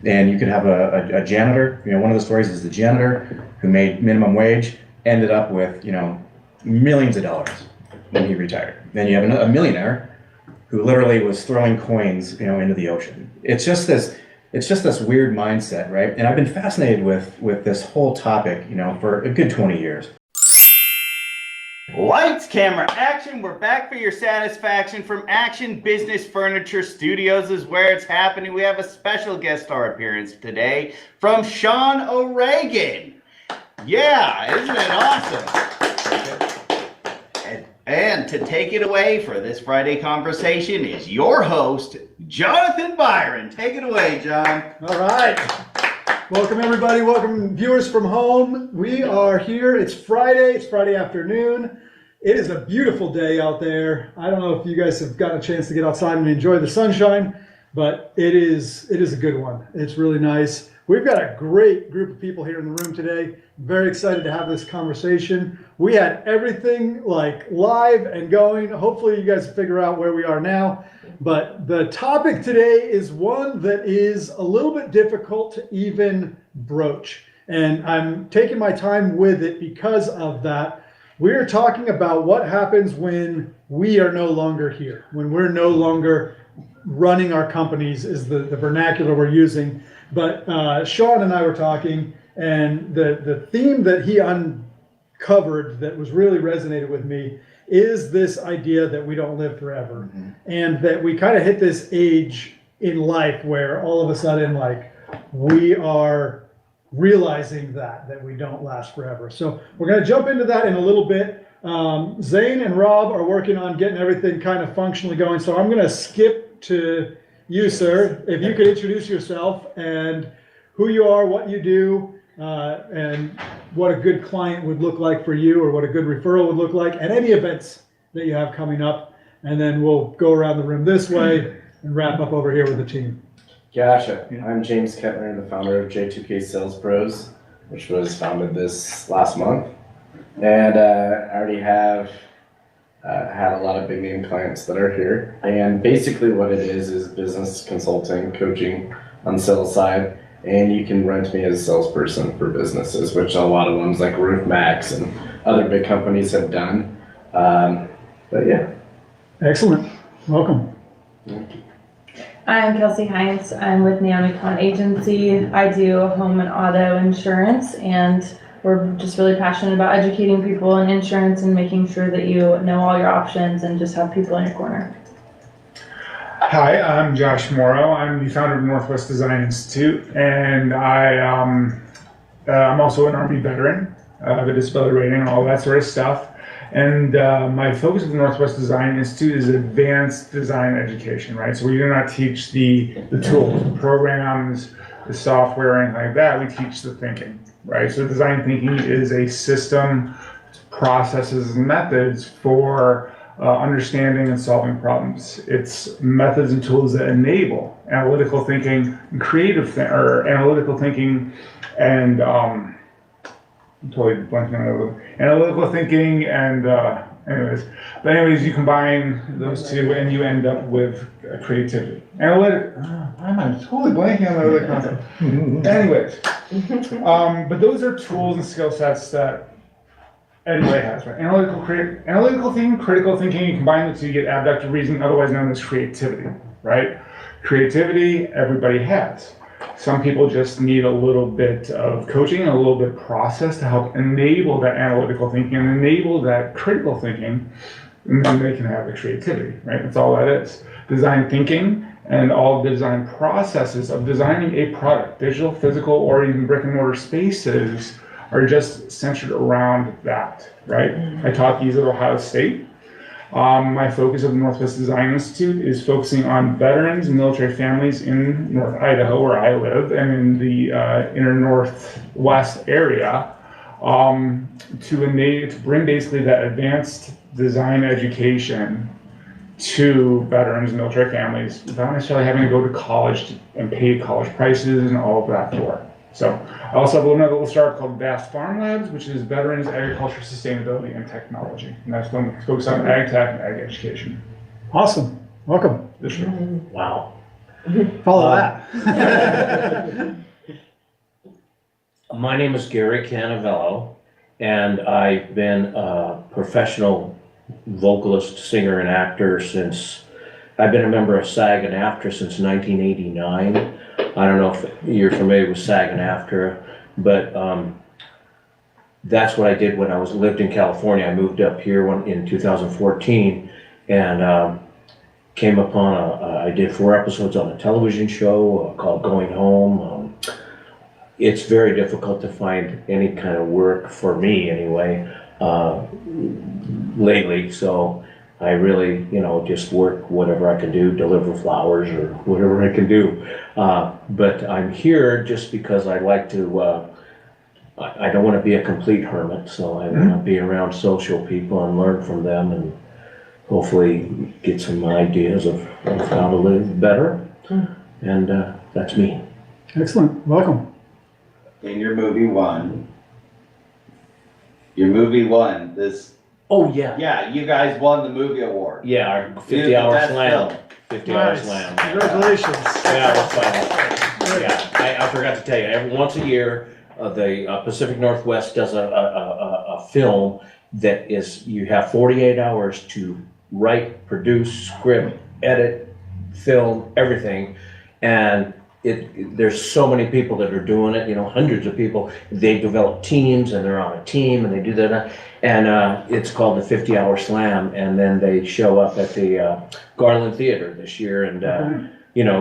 And you could have a janitor, you know, one of the stories is the janitor who made minimum wage ended up with, you know, millions of dollars when he retired. Then you have a millionaire who literally was throwing coins, you know, into the ocean. It's just this weird mindset, right? And I've been fascinated with this whole topic, you know, for a good 20 years. Lights, camera, action. We're back for your satisfaction from Action Business Furniture Studios is where it's happening. We have a special guest star appearance today from Sean O'Regan. Yeah, isn't it awesome? And to take it away for this Friday conversation is your host, Jonathan Byron. Take it away, John. All right. Welcome, everybody. Welcome, viewers from home. We are here. It's Friday. It's Friday afternoon. It is a beautiful day out there. I don't know if you guys have got a chance to get outside and enjoy the sunshine, but it is a good one. It's really nice. We've got a great group of people here in the room today. Very excited to have this conversation. We had everything like live and going. Hopefully you guys figure out where we are now. But the topic today is one that is a little bit difficult to even broach. And I'm taking my time with it because of that. We're talking about what happens when we are no longer here, when we're no longer running our companies is the vernacular we're using. But Sean and I were talking, and the theme that he uncovered that was really resonated with me is this idea that we don't live forever. Mm-hmm. And that we kind of hit this age in life where all of a sudden, like, we are realizing that we don't last forever. So we're going to jump into that in a little bit. Zane and Rob are working on getting everything kind of functionally going. So I'm going to skip to you, sir. If you could introduce yourself and who you are, what you do, and what a good client would look like for you, or what a good referral would look like, and any events that you have coming up. And then we'll go around the room this way and wrap up over here with the team. Gotcha. I'm James Kettner, the founder of J2K Sales Pros, which was founded this last month. And I already have had a lot of big name clients that are here. And basically what it is business consulting, coaching on the sales side. And you can rent me as a salesperson for businesses, which a lot of ones like RoofMax and other big companies have done. But yeah. Excellent. Welcome. I'm Kelsey Hines. I'm with Naomi Khan Agency. I do home and auto insurance, and we're just really passionate about educating people in insurance and making sure that you know all your options and just have people in your corner. Hi, I'm Josh Morrow. I'm the founder of Northwest Design Institute, and I'm also an Army veteran. I have a disability rating and all that sort of stuff. And my focus with the Northwest Design Institute is advanced design education, right? So we do not teach the tools, the programs, the software, anything like that. We teach the thinking, right? So design thinking is a system, processes, and methods for understanding and solving problems. It's methods and tools that enable analytical thinking and analytical thinking and I'm totally blanking on analytical thinking and anyways, you combine those two and you end up with creativity. I'm totally blanking on the other concept. Anyways, but those are tools and skill sets that everybody has, right? Analytical thinking, critical thinking, you combine the two, you get abductive reasoning, otherwise known as creativity, right? Creativity, everybody has. Some people just need a little bit of coaching and a little bit of process to help enable that analytical thinking and enable that critical thinking, and then they can have the creativity, right? That's all that is. Design thinking and all the design processes of designing a product, digital, physical, or even brick and mortar spaces are just centered around that, right? I taught these at Ohio State. My focus of the Northwest Design Institute is focusing on veterans and military families in North Idaho, where I live, and in the inner Northwest area, to bring basically that advanced design education to veterans and military families without necessarily having to go to college and pay college prices and all of that for it. So I also have another little startup called Vast Farm Labs, which is Veterans, Agriculture, Sustainability, and Technology. And that's focused on ag tech and ag education. Awesome. Welcome. Wow. Follow that. My name is Gary Canavello, and I've been a professional vocalist, singer, and actor since, I've been a member of SAG and AFTRA since 1989. I don't know if you're familiar with SAG and AFTRA, but that's what I did when I lived in California. I moved up here in 2014 and came upon I did 4 episodes on a television show called Going Home. It's very difficult to find any kind of work for me anyway, lately. So I really, just work whatever I can do, deliver flowers or whatever I can do. But I'm here just because I like to, I don't want to be a complete hermit. So I want to be around social people and learn from them and hopefully get some ideas of how to live better. And that's me. Excellent. Welcome. In your movie won this. Oh, yeah. Yeah, you guys won the movie award. Yeah, our You're 50 the hour best slam. film. 50 hour Nice. slam. Congratulations. Yeah, that's fine. Yeah, I forgot to tell you, every once a year, the Pacific Northwest does a film that is, you have 48 hours to write, produce, script, edit, film, everything. And there's so many people that are doing it, hundreds of people. They develop teams and they're on a team and they do that. And it's called the 50 Hour Slam. And then they show up at the Garland Theater this year and,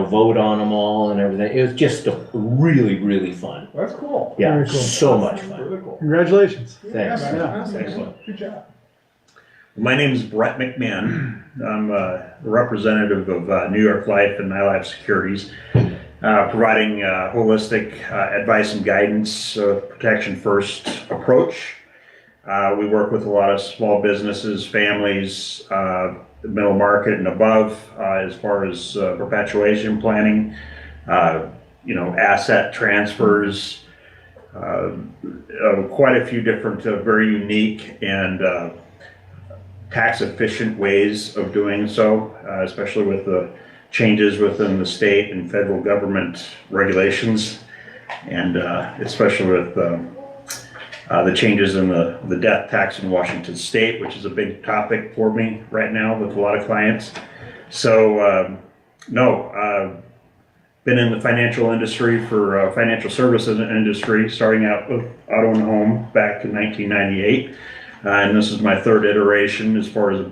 vote on them all and everything. It was just really, really fun. That's cool. Yeah, Very cool. so much fun. Really cool. Congratulations. Thanks. Yeah. Good job. My name is Brett McMahon. I'm a representative of New York Life and MyLife Securities, providing holistic advice and guidance, protection first approach. We work with a lot of small businesses, families, the middle market and above, as far as perpetuation planning, asset transfers, quite a few different, very unique and tax efficient ways of doing so, especially with the changes within the state and federal government regulations, and especially with the changes in the death tax in Washington state, which is a big topic for me right now with a lot of clients. So been in the financial industry for financial services industry, starting out with auto and home back in 1998. And this is my 3rd iteration as far as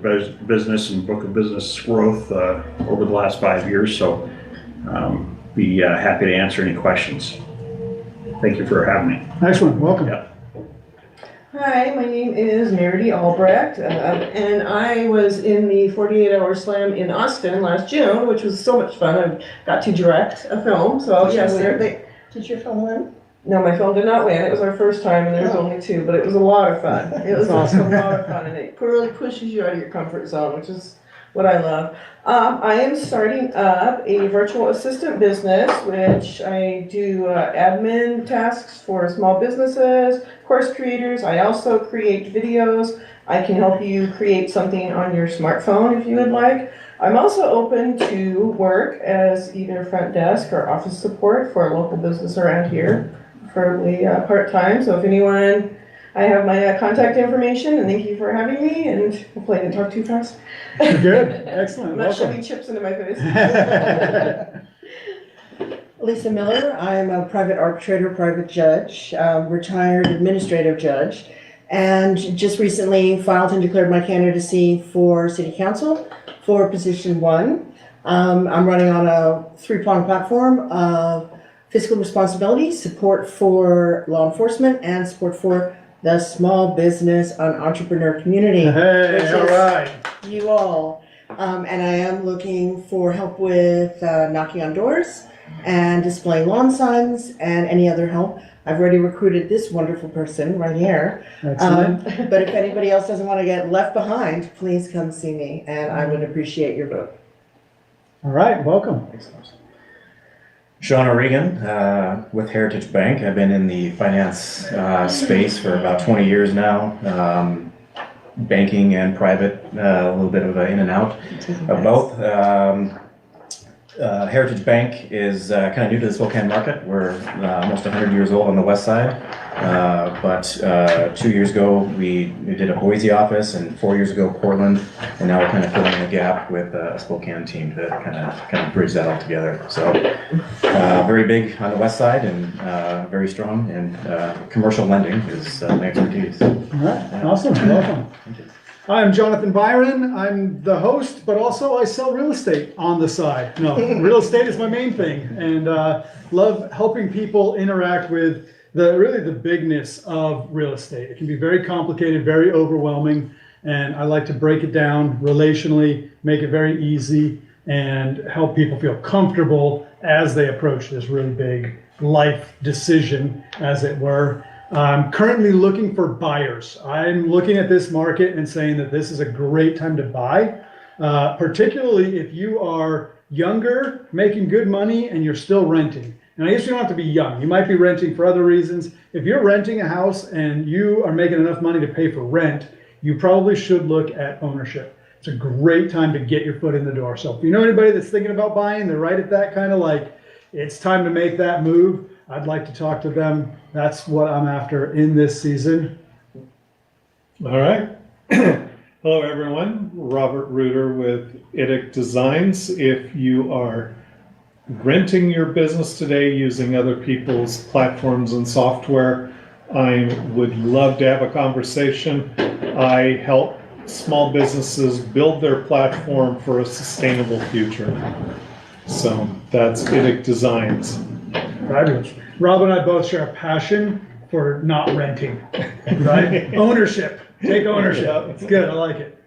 business and book of business growth over the last 5 years. So be happy to answer any questions. Thank you for having me. Excellent. Welcome. Yeah. Hi, my name is Meredith Albrecht, and I was in the 48 Hour Slam in Austin last June, which was so much fun. I got to direct a film, so yes, Did your film win? no, my film did not win. It was our first time, and there was only 2, but it was a lot of fun. It was awesome. a lot of fun, and it really pushes you out of your comfort zone, which is what I love. I am starting up a virtual assistant business, which I do admin tasks for small businesses, course creators. I also create videos. I can help you create something on your smartphone if you would like. I'm also open to work as either front desk or office support for a local business around here, preferably part-time. So if anyone, I have my contact information, and thank you for having me, and hopefully I didn't talk too fast. Good. Excellent. I'm not Welcome. shoving chips into my face. Lisa Miller, I'm a private arbitrator, private judge, retired administrative judge, and just recently filed and declared my candidacy for city council for position 1. I'm running on a 3-pronged platform of fiscal responsibility, support for law enforcement, and support for the small business and entrepreneur community. Hey, which all is right. You all. And I am looking for help with knocking on doors and displaying lawn signs and any other help. I've already recruited this wonderful person right here. Excellent. But if anybody else doesn't want to get left behind, please come see me, and I would appreciate your vote. All right. Welcome. Sean O'Regan with Heritage Bank. I've been in the finance space for about 20 years now. Banking and private, a little bit of in and out of both. Heritage Bank is kind of new to the Spokane market. We're almost 100 years old on the west side. But 2 years ago, we did a Boise office, and 4 years ago, Portland. And now we're kind of filling the gap with a Spokane team to kind of bridge that all together. So very big on the west side and very strong. And commercial lending is my expertise. All right, awesome, welcome. I'm Jonathan Byron. I'm the host, but also I sell real estate on the side. No, real estate is my main thing, and love helping people interact with the bigness of real estate. It can be very complicated, very overwhelming, and I like to break it down relationally, make it very easy, and help people feel comfortable as they approach this really big life decision, as it were. I'm currently looking for buyers. I'm looking at this market and saying that this is a great time to buy, particularly if you are younger, making good money, and you're still renting. And I guess you don't have to be young. You might be renting for other reasons. If you're renting a house and you are making enough money to pay for rent, you probably should look at ownership. It's a great time to get your foot in the door. So if you know anybody that's thinking about buying, they're right at that kind of like, it's time to make that move, I'd like to talk to them. That's what I'm after in this season. All right. Hello, everyone. Robert Reuter with IDIC Designs. If you are renting your business today using other people's platforms and software, I would love to have a conversation. I help small businesses build their platform for a sustainable future. So that's IDIC Designs. Fabulous. Rob and I both share a passion for not renting, right? Ownership. Take ownership. It's good. I like it.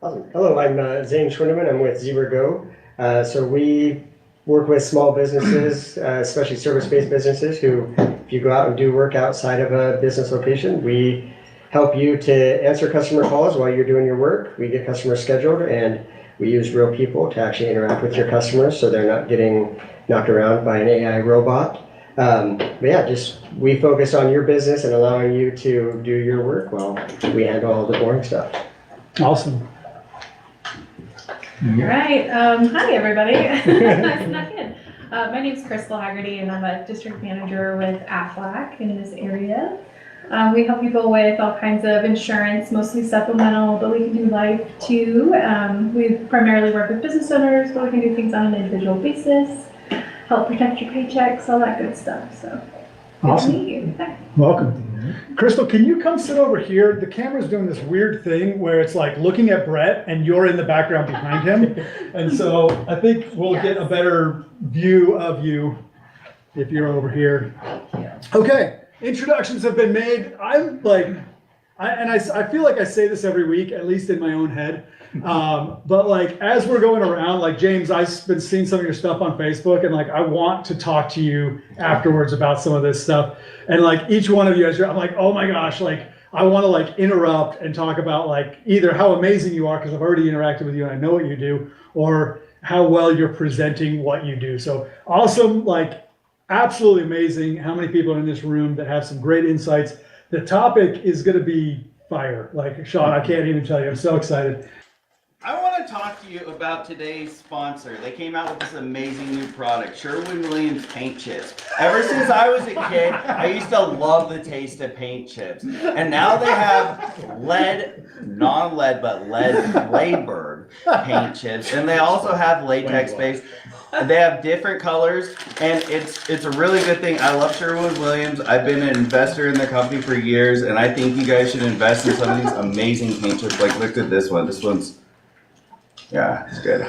Awesome. Hello, I'm Zane Schwindeman. I'm with Zebra Go. So we work with small businesses, especially service-based businesses who, if you go out and do work outside of a business location, we help you to answer customer calls while you're doing your work. We get customers scheduled, and we use real people to actually interact with your customers so they're not getting knocked around by an AI robot. But yeah, we focus on your business and allowing you to do your work while we handle all the boring stuff. Awesome. All right. Hi, everybody. I snuck in. My name is Crystal Haggerty, and I'm a district manager with Aflac in this area. We help people with all kinds of insurance, mostly supplemental, but we can do life too. We primarily work with business owners, but we can do things on an individual basis, help protect your paychecks, all that good stuff. So, awesome. Good to meet you. Welcome. Crystal, can you come sit over here? The camera's doing this weird thing where it's like looking at Brett and you're in the background behind him. And so I think we'll get a better view of you if you're over here. Okay, introductions have been made. I'm like, I feel like I say this every week, at least in my own head. But like, as we're going around, like James, I've been seeing some of your stuff on Facebook, and like, I want to talk to you afterwards about some of this stuff. And like each one of you, I'm like, oh my gosh, like I want to like interrupt and talk about like either how amazing you are, because I've already interacted with you and I know what you do, or how well you're presenting what you do. So awesome, like absolutely amazing how many people are in this room that have some great insights. The topic is going to be fire. Like Sean, I can't even tell you, I'm so excited. I want to talk to you about today's sponsor. They came out with this amazing new product, Sherwin-Williams paint chips. Ever since I was a kid, I used to love the taste of paint chips. And now they have lead, non-lead, but lead Layberg paint chips. And they also have latex-based. They have different colors, and it's a really good thing. I love Sherwin-Williams. I've been an investor in their company for years, and I think you guys should invest in some of these amazing paint chips. Like, look at this one. This one's, yeah, it's good.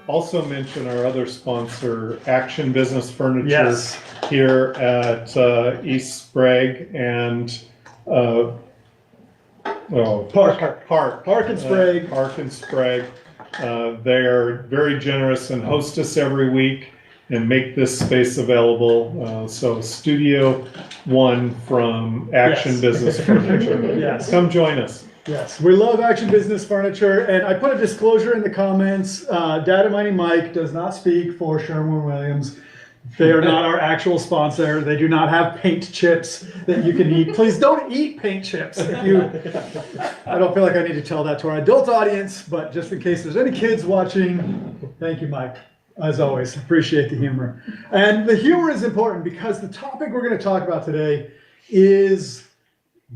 Also mention our other sponsor, Action Business Furniture, Yes. here at East Sprague and Park and Sprague. Park and Sprague. They are very generous and host us every week and make this space available. So Studio One from Action Yes. Business Furniture. Yes. Come join us. Yes, we love Action Business Furniture, and I put a disclosure in the comments. Data Mining Mike does not speak for Sherwin-Williams. They are not our actual sponsor. They do not have paint chips that you can eat. Please don't eat paint chips. I don't feel like I need to tell that to our adult audience, but just in case there's any kids watching, thank you, Mike. As always, appreciate the humor. And the humor is important because the topic we're going to talk about today is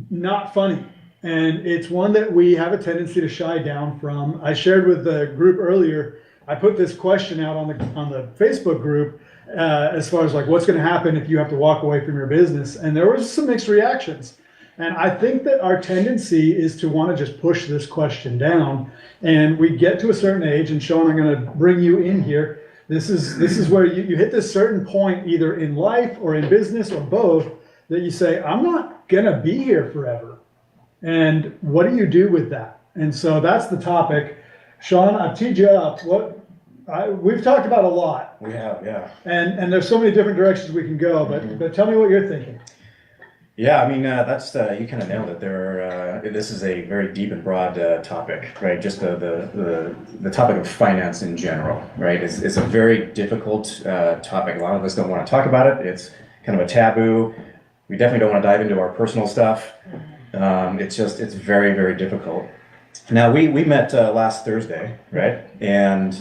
not funny. And it's one that we have a tendency to shy down from. I shared with the group earlier, I put this question out on the Facebook group as far as like what's going to happen if you have to walk away from your business. And there was some mixed reactions. And I think that our tendency is to want to just push this question down. And we get to a certain age, and Sean, I'm going to bring you in here. This is where you hit this certain point either in life or in business or both that you say, I'm not going to be here forever. And what do you do with that? And so that's the topic. Sean, I've teed you up. We've talked about a lot. We have, yeah. And there's so many different directions we can go, but tell me what you're thinking. Yeah, I mean, that's you kind of nailed it. This is a very deep and broad topic, right? Just the topic of finance in general, right? Is a very difficult topic. A lot of us don't want to talk about it. It's kind of a taboo. We definitely don't want to dive into our personal stuff. It's very, very difficult. Now, we met last Thursday, right? And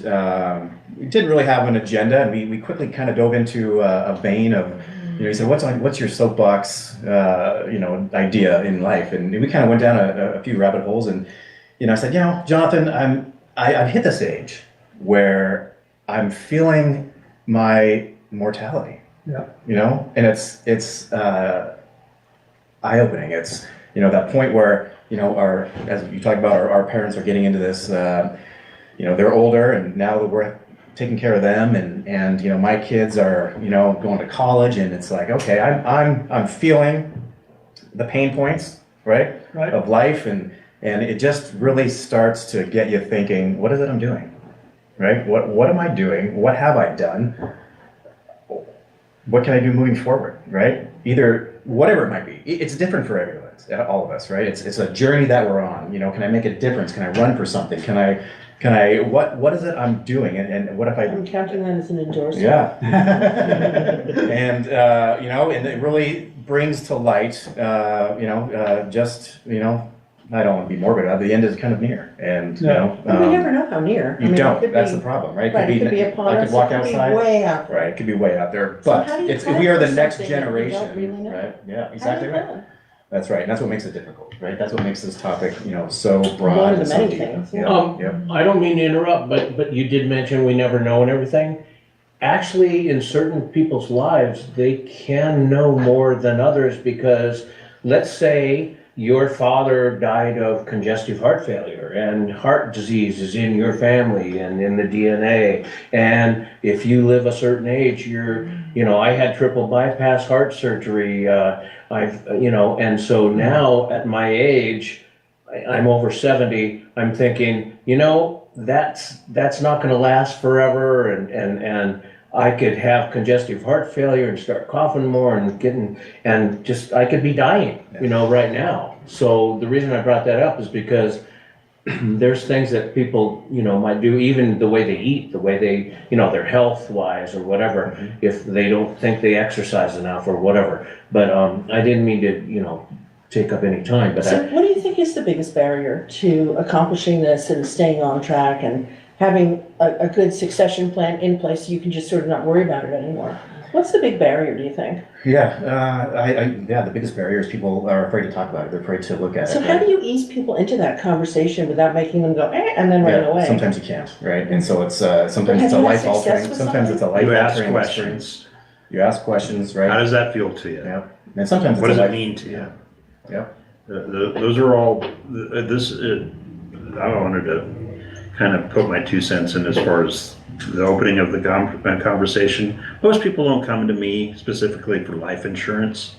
we didn't really have an agenda, and we quickly kind of dove into a vein of, he said, what's your soapbox, idea in life? And we kind of went down a few rabbit holes, and, I said, Jonathan, I've hit this age where I'm feeling my mortality. Yeah. And it's eye-opening. It's, that point where, as you talk about, our parents are getting into this, they're older, and now that we're taking care of them, and my kids are, going to college, and it's like, okay, I'm feeling the pain points, right. Of life, and it just really starts to get you thinking, what is it I'm doing, right? What am I doing? What have I done? What can I do moving forward, right? Either, whatever it might be. It's different for everyone, all of us, right? It's a journey that we're on. Can I make a difference? Can I run for something? Can I, what is it I'm doing? And what if I'm counting that as an endorsement. Yeah. And, and it really brings to light, I don't want to be morbid, the end is kind of near. And, we never know how near. You don't, that's the problem, right? It could be upon us, I could walk it could outside. be way out there. Right, it could be way out there, So but how do you plan we are for the next something that you don't generation, really know? right? Yeah, How do exactly you right. plan? That's right, and that's what makes it difficult, right? That's what makes this topic, so broad One of and the so many deep. things, Yeah. I don't mean to interrupt, but you did mention we never know and everything. Actually, in certain people's lives, they can know more than others, because let's say your father died of congestive heart failure, and heart disease is in your family and in the DNA. And if you live a certain age, I had triple bypass heart surgery. And so now at my age, I'm over 70, I'm thinking, that's not going to last forever. And I could have congestive heart failure and start coughing more and I could be dying, right now. So the reason I brought that up is because there's things that people, might do, even the way they eat, the way they, their health wise or whatever, if they don't think they exercise enough or whatever. But I didn't mean to, take up any time. But So what do you think is the biggest barrier to accomplishing this and staying on track and having a good succession plan in place so you can just sort of not worry about it anymore? What's the big barrier, do you think? Yeah, the biggest barrier is people are afraid to talk about it. They're afraid to look at it. So how do you ease people into that conversation without making them go, and then run away? Sometimes you can't, right? And so it's sometimes it's a life altering. Sometimes it's a life altering experience. You ask questions, right? How does that feel to you? Yeah. And sometimes what it's does a it mean to you? Yeah. Those are all. I wanted to kind of put my 2 cents in as far as the opening of the conversation. Most people don't come to me specifically for life insurance,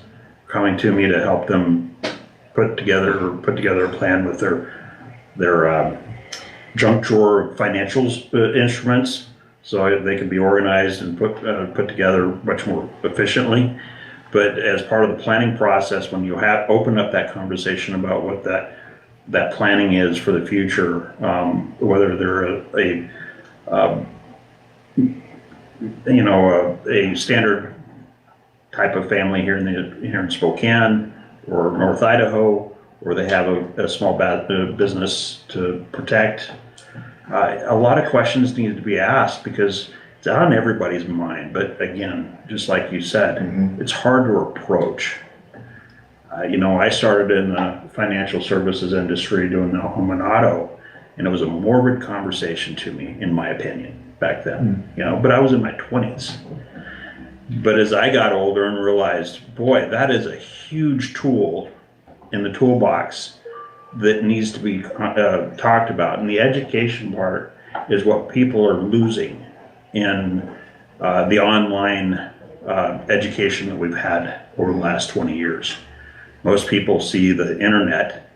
coming to me to help them put together a plan with their junk drawer of financials instruments, so they can be organized and put together much more efficiently. But as part of the planning process, when you open up that conversation about what that planning is for the future, whether they're you know, a standard type of family here in Spokane or North Idaho, or they have a small business to protect. A lot of questions need to be asked because it's on everybody's mind. But again, just like you said, it's hard to approach. You know, I started in the financial services industry doing the home and auto, and it was a morbid conversation to me, in my opinion, back then. You know, but I was in my 20s. But as I got older and realized, boy, that is a huge tool in the toolbox that needs to be talked about. And the education part is what people are losing in the online education that we've had over the last 20 years. Most people see the internet,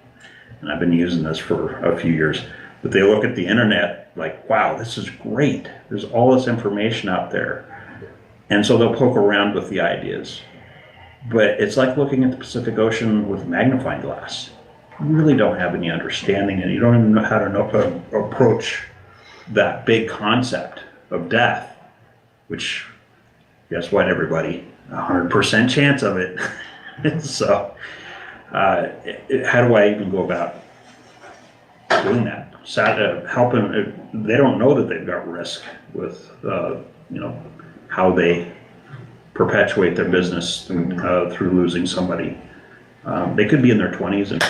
and I've been using this for a few years, but they look at the internet like, wow, this is great. There's all this information out there. And so they'll poke around with the ideas. But it's like looking at the Pacific Ocean with a magnifying glass. You really don't have any understanding, and you don't even know how to approach that big concept of death, which, guess what, everybody? 100% chance of it. So, how do I even go about doing that? Helping, they don't know that they've got risk with, you know, how they perpetuate their business through losing somebody. They could be in their 20s and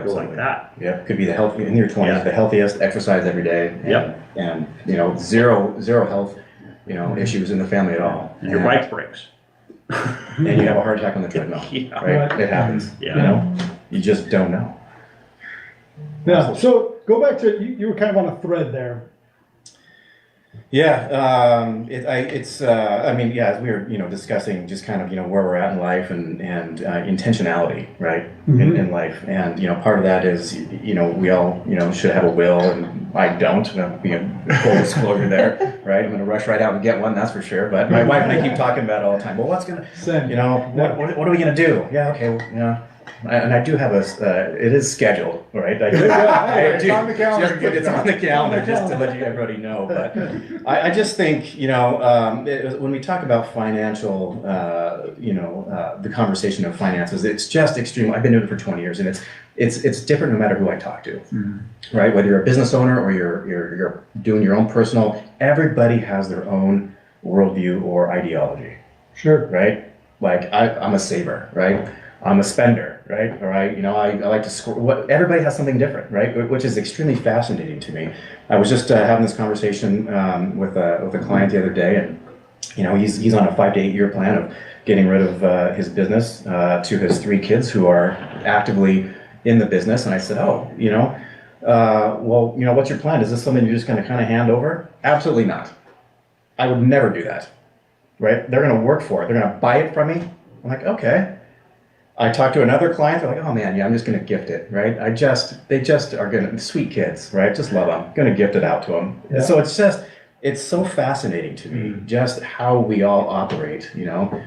go like that. Yeah, could be the healthy in your 20s, the healthiest, exercise every day. And, and you know, zero health, you know, issues in the family at all. And your bike breaks. And you have a heart attack on the treadmill. Right? It happens. You know, you just don't know. Yeah. So go back to you were kind of on a thread there. Yeah, I mean, yeah, as we were, you know, discussing just kind of, you know, where we're at in life and intentionality, right, in life. And, you know, part of that is, you know, we all, you know, should have a will, and I don't, being full disclosure there, right? I'm going to rush right out and get one, that's for sure. But my wife and I keep talking about it all the time. Well, what's going to, you know, what are we going to do? Yeah, okay, well, yeah. And I do have it is scheduled, right? It's on the calendar. It's on the calendar, just to let everybody know. But I just think, you know, when we talk about financial, you know, the conversation of finances, it's just extreme. I've been doing it for 20 years, and it's different no matter who I talk to, right? Whether you're a business owner or you're doing your own personal, everybody has their own worldview or ideology. Sure. Right? Like I'm a saver, right? I'm a spender, right? All right, you know, I like to score. Everybody has something different, right? Which is extremely fascinating to me. I was just having this conversation with a client the other day, and you know, he's on a 5 to 8 year plan of getting rid of his business to his 3 kids who are actively in the business. And I said, oh, you know, well, you know, what's your plan? Is this something you're just going to kind of hand over? Absolutely not. I would never do that, right? They're going to work for it. They're going to buy it from me. I'm like, okay. I talked to another client, they're like, oh man, yeah, I'm just gonna gift it, right? They just are gonna, sweet kids, right? Just love them, gonna gift it out to them. Yeah. So it's so fascinating to me, just how we all operate, you know,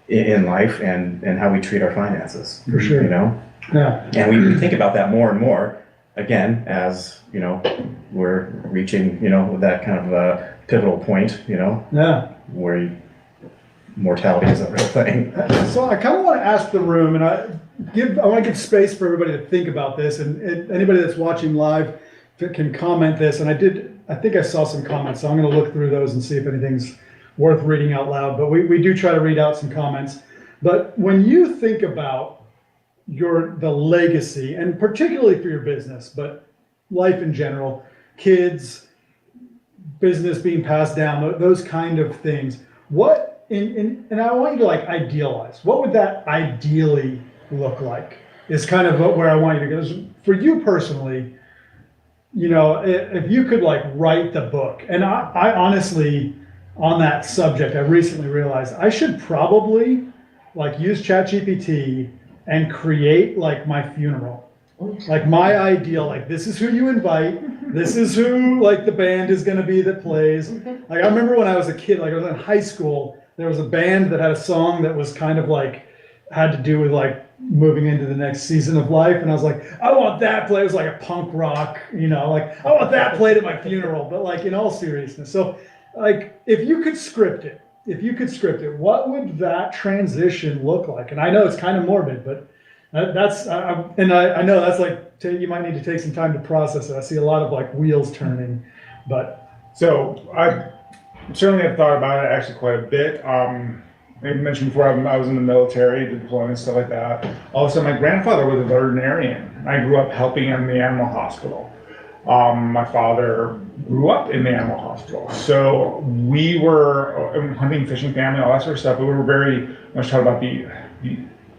in life and how we treat our finances. For sure. You know? Yeah. And we think about that more and more, again, as, you know, we're reaching, you know, that kind of pivotal point, you know? Yeah. Where mortality is a real thing. So I kind of want to ask the room, and I want to give space for everybody to think about this, and anybody that's watching live can comment this. And I think I saw some comments, so I'm going to look through those and see if anything's worth reading out loud. But we do try to read out some comments. But when you think about the legacy, and particularly for your business, but life in general, kids, business being passed down, those kind of things, what? And I want you to like idealize. What would that ideally look like? Is kind of where I want you to go. For you personally, you know, if you could like write the book, and I honestly, on that subject, I recently realized I should probably like use ChatGPT and create like my funeral. Like my ideal, like this is who you invite, this is who like the band is gonna be that plays. Like I remember when I was a kid, like I was in high school, there was a band that had a song that was kind of like, had to do with like moving into the next season of life. And I was like, I want that play. It was like a punk rock, you know, like I want that played at my funeral, but like in all seriousness. So like, if you could script it, what would that transition look like? And I know it's kind of morbid, but that's, I know that's like, you might need to take some time to process it. I see a lot of like wheels turning, but. So I certainly have thought about it actually quite a bit. I mentioned before I was in the military, deployment, stuff like that. Also, my grandfather was a veterinarian. I grew up helping him in the animal hospital. My father grew up in the animal hospital. So we were a hunting, fishing family, all that sort of stuff, but we were very much taught about the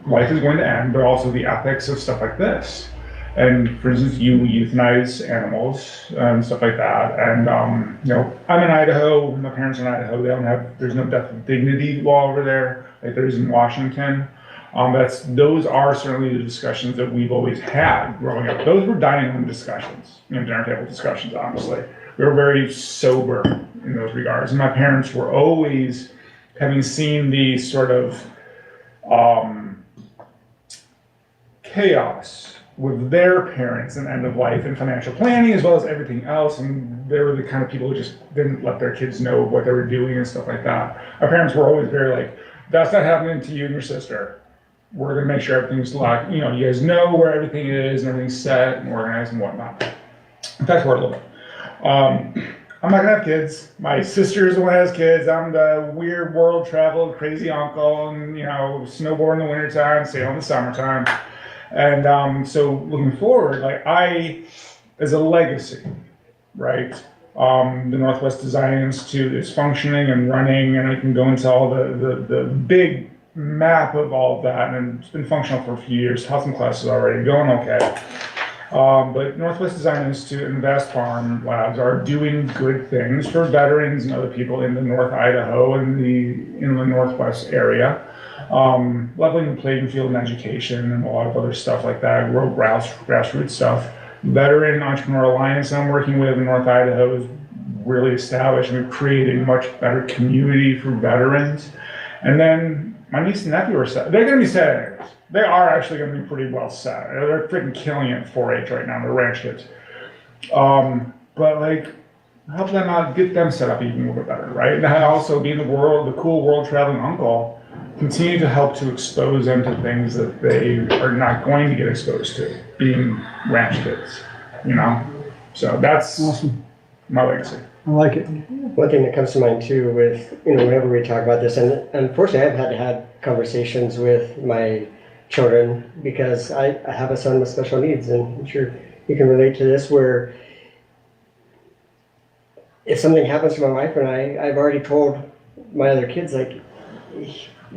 life is going to end, but also the ethics of stuff like this. And for instance, you euthanize animals and stuff like that. And I'm in Idaho. My parents are in Idaho. There's no death with dignity law over there, like there is in Washington. Those are certainly the discussions that we've always had growing up. Those were dining room discussions, dinner table discussions. Honestly, we were very sober in those regards. And my parents were always, having seen the sort of chaos with their parents and end of life and financial planning as well as everything else, and they were the kind of people who just didn't let their kids know what they were doing and stuff like that. Our parents were always very like, that's not happening to you and your sister. We're gonna make sure everything's locked, you guys know where everything is and everything's set and organized and whatnot. Fast forward a little bit. I'm not gonna have kids. My sister is the one who has kids. I'm the weird world travel crazy uncle, and snowboard in the wintertime, sail in the summertime. And so looking forward, like as a legacy, right? The Northwest Design Institute is functioning and running, and I can go into all the big map of all of that, and it's been functional for a few years. Taught some classes already, going okay. But Northwest Design Institute and Vast Farm Labs are doing good things for veterans and other people in the North Idaho and in the Northwest area. Leveling the playing field in education and a lot of other stuff like that, grassroots stuff. Veteran Entrepreneur Alliance I'm working with in North Idaho is really established, and we've created a much better community for veterans. And then my niece and nephew are set. They're going to be set anyways. They are actually going to be pretty well set. They're freaking killing it in 4-H right now. They're ranch kids. But like, help them out, get them set up even a little bit better, right? And also being the cool world traveling uncle, continue to help to expose them to things that they are not going to get exposed to, being ranch kids, So that's awesome. My legacy. I like it. One thing that comes to mind too with, whenever we talk about this, and unfortunately I've had to have conversations with my children because I have a son with special needs, and I'm sure you can relate to this, where if something happens to my wife and I've already told my other kids, like,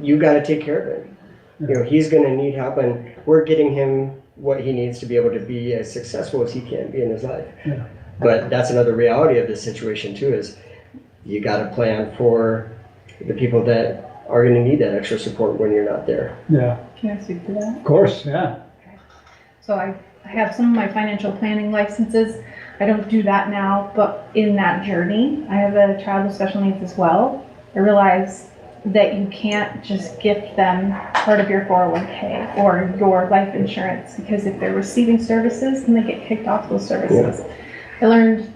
you got to take care of it. He's going to need help, and we're getting him what he needs to be able to be as successful as he can be in his life. Yeah. But that's another reality of this situation too, is you got to plan for the people that are going to need that extra support when you're not there. Yeah. Can I speak to that? Of course, yeah. So I have some of my financial planning licenses. I don't do that now, but in that journey, I have a child with special needs as well. I realize that you can't just gift them part of your 401k or your life insurance, because if they're receiving services, then they get kicked off those services. Yeah. I learned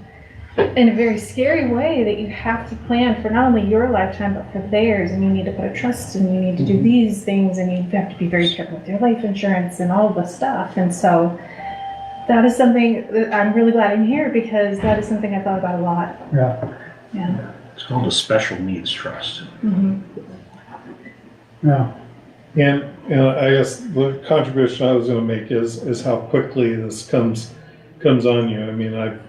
in a very scary way that you have to plan for not only your lifetime, but for theirs, and you need to put a trust, and you need to do these things, and you have to be very careful with your life insurance and all the stuff. And so that is something that I'm really glad I'm here, because that is something I thought about a lot. Yeah. It's called a special needs trust. Mm-hmm. Yeah. And I guess the contribution I was going to make is how quickly this comes on you. I mean, I've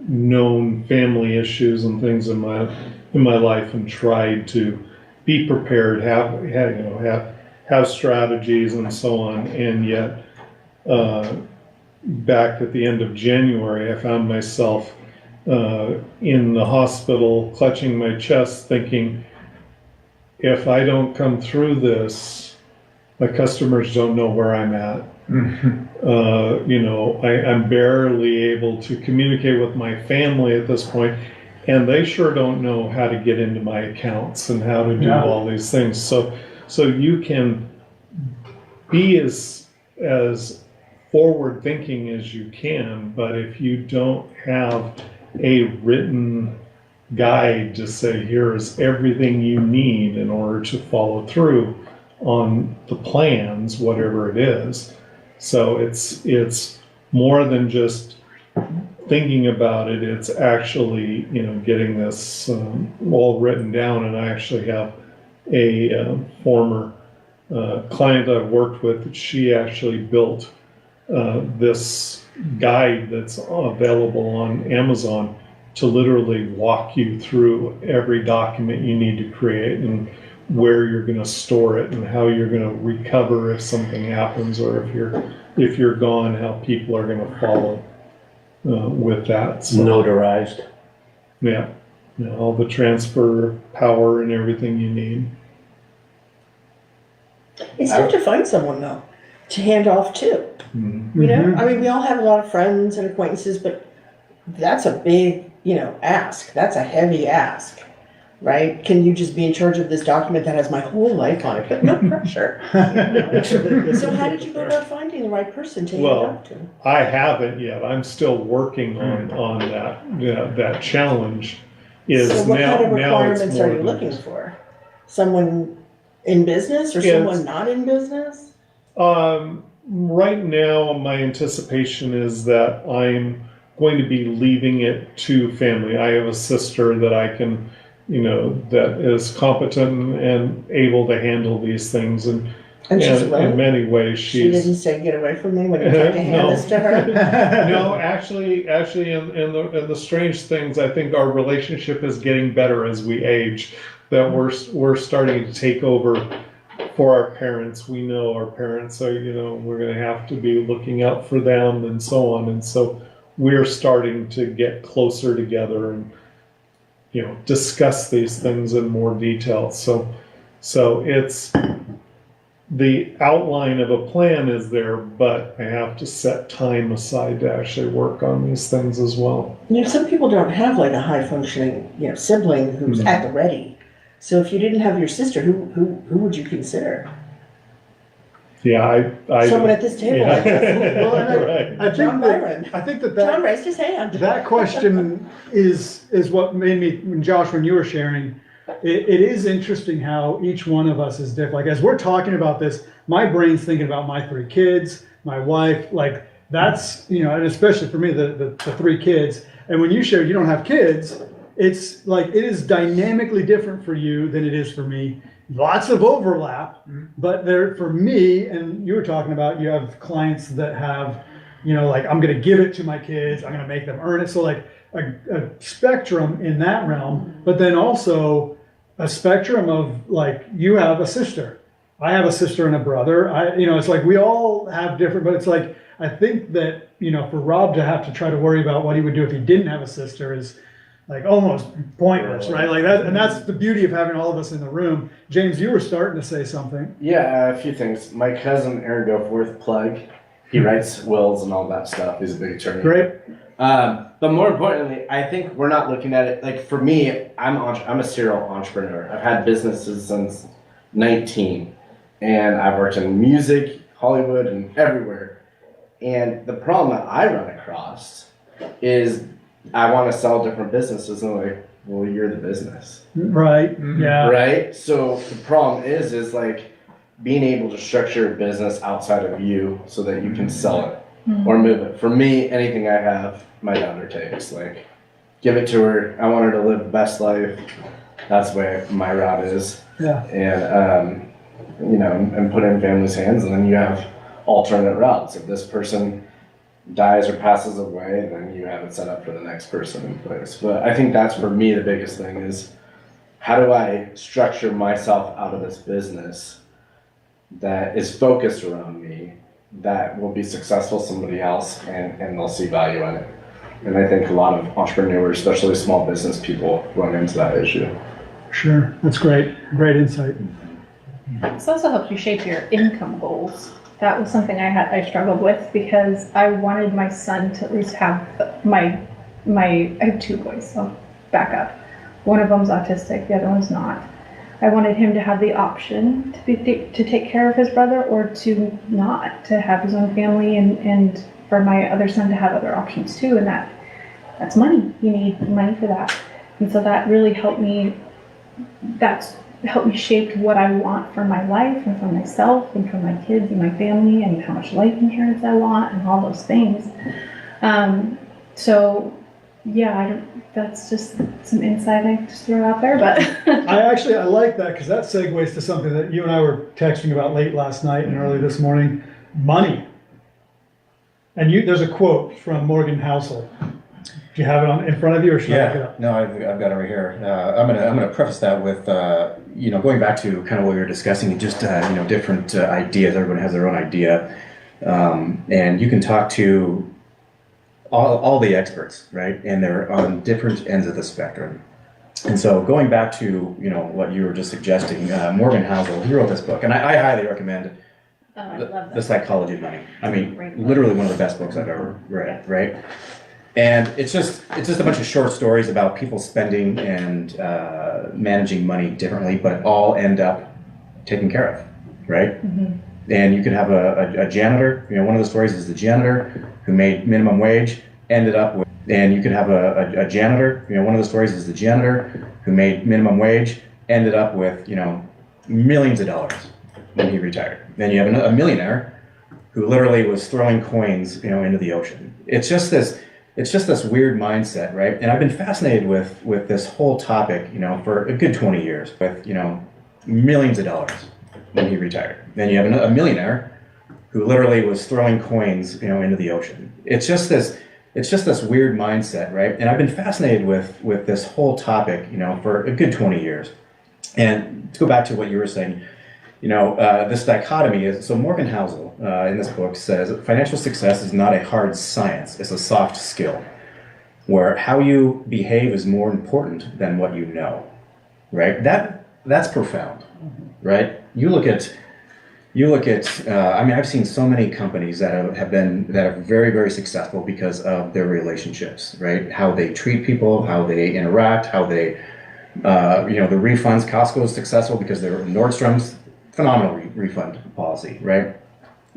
known family issues and things in my life and tried to be prepared, have strategies and so on. And yet, back at the end of January, I found myself in the hospital clutching my chest, thinking, if I don't come through this, my customers don't know where I'm at. I'm barely able to communicate with my family at this point, and they sure don't know how to get into my accounts and how to do all these things. So you can be as forward thinking as you can, but if you don't have a written guide to say, here's everything you need in order to follow through on the plans, whatever it is. So it's more than just thinking about it. It's actually, getting this all written down. And I actually have a former client I've worked with. She actually built this guide that's available on Amazon to literally walk you through every document you need to create and where you're going to store it and how you're going to recover if something happens, or if you're gone, how people are going to follow with that. So, Notarized. yeah, all the transfer power and everything you need. It's tough to find someone though to hand off to. Mm-hmm. You know, I mean, we all have a lot of friends and acquaintances, but that's a big, ask. That's a heavy ask, right? Can you just be in charge of this document that has my whole life on it, but no pressure? So how did you go about finding the right person to hand off to? I haven't yet. I'm still working on that challenge. So what kind of requirements are you looking for? Someone in business or someone not in business? Right now, my anticipation is that I'm going to be leaving it to family. I have a sister that I can, that is competent and able to handle these things. And she's in many ways, she didn't say get away from me when you tried to hand this to her? No, actually, in the strange things, I think our relationship is getting better as we age. That we're starting to take over for our parents. We know our parents, so we're going to have to be looking out for them and so on. And so we're starting to get closer together and discuss these things in more detail. So it's the outline of a plan is there, but I have to set time aside to actually work on these things as well. Some people don't have like a high functioning sibling who's at the ready. So if you didn't have your sister, who would you consider? Yeah, I someone at this table. Yeah. Like this. Right. I think that John raised his hand. That question is what made me, when Josh, when you were sharing, it is interesting how each one of us is different. Like as we're talking about this, my brain's thinking about my 3 kids, my wife, like that's, and especially for me, the 3 kids. And when you shared you don't have kids, it's like it is dynamically different for you than it is for me. Lots of overlap, but there for me, and you were talking about you have clients that have, like I'm going to give it to my kids, I'm going to make them earn it. So like a spectrum in that realm, but then also a spectrum of like you have a sister, I have a sister and a brother. It's like we all have different, but it's like I think that for Rob to have to try to worry about what he would do if he didn't have a sister is like almost pointless, right? Like that, and that's the beauty of having all of us in the room. James, you were starting to say something. Yeah, a few things. My cousin Aaron Goforth, plug. He writes wills and all that stuff. He's a big attorney. Great. But more importantly, I think we're not looking at it like for me. I'm a serial entrepreneur. I've had businesses since 19, and I've worked in music, Hollywood, and everywhere. And the problem that I run across is I want to sell different businesses, and like, well, you're the business. Right. Yeah. Right. So the problem is like being able to structure a business outside of you so that you can sell it or move it. For me, anything I have, my daughter takes. Like, give it to her. I want her to live the best life. That's the way my route is. Yeah. And and put it in family's hands, and then you have alternate routes. If this person dies or passes away, then you have it set up for the next person in place. But I think that's for me the biggest thing is how do I structure myself out of this business that is focused around me, that will be successful somebody else and they'll see value in it. And I think a lot of entrepreneurs, especially small business people, run into that issue. Sure, that's great. Great insight. This also helps you shape your income goals. That was something I struggled with because I wanted my son to at least have I have 2 boys, so back up. One of them's autistic, the other one's not. I wanted him to have the option to take care of his brother or to not, to have his own family and for my other son to have other options too, and that's money. You need money for that. And so that really helped me, that's helped me shape what I want for my life and for myself and for my kids and my family and how much life insurance I want and all those things. So yeah, that's just some insight I just throw out there, but. I like that because that segues to something that you and I were texting about late last night and early this morning, money. And there's a quote from Morgan Housel. Do you have it in front of you, or should I look it up? No, I've got it right here. I'm gonna preface that with going back to kind of what we were discussing, just different ideas. Everyone has their own idea, and you can talk to all the experts, right? And they're on different ends of the spectrum. And so going back to what you were just suggesting, Morgan Housel, he wrote this book, and I highly recommend The Psychology of Money. I mean, literally one of the best books I've ever read, right? And it's just a bunch of short stories about people spending and managing money differently, but all end up taken care of, right? Mm-hmm. And you could have a janitor. One of the stories is the janitor who made minimum wage ended up with. And you could have a janitor. One of the stories is the janitor who made minimum wage ended up with millions of dollars when he retired. Then you have a millionaire who literally was throwing coins into the ocean. It's just this weird mindset, right? And I've been fascinated with this whole topic, for a good 20 years, with, millions of dollars when he retired. Then you have a millionaire who literally was throwing coins, into the ocean. It's just this weird mindset, right? And I've been fascinated with this whole topic, for a good 20 years. And to go back to what you were saying, this dichotomy is, so Morgan Housel in this book says financial success is not a hard science, it's a soft skill, where how you behave is more important than what you know, right? That's profound, right? You look at, I've seen so many companies that are very, very successful because of their relationships, right? How they treat people, how they interact, how they, the refunds. Costco is successful because they're Nordstrom's phenomenal refund policy, right?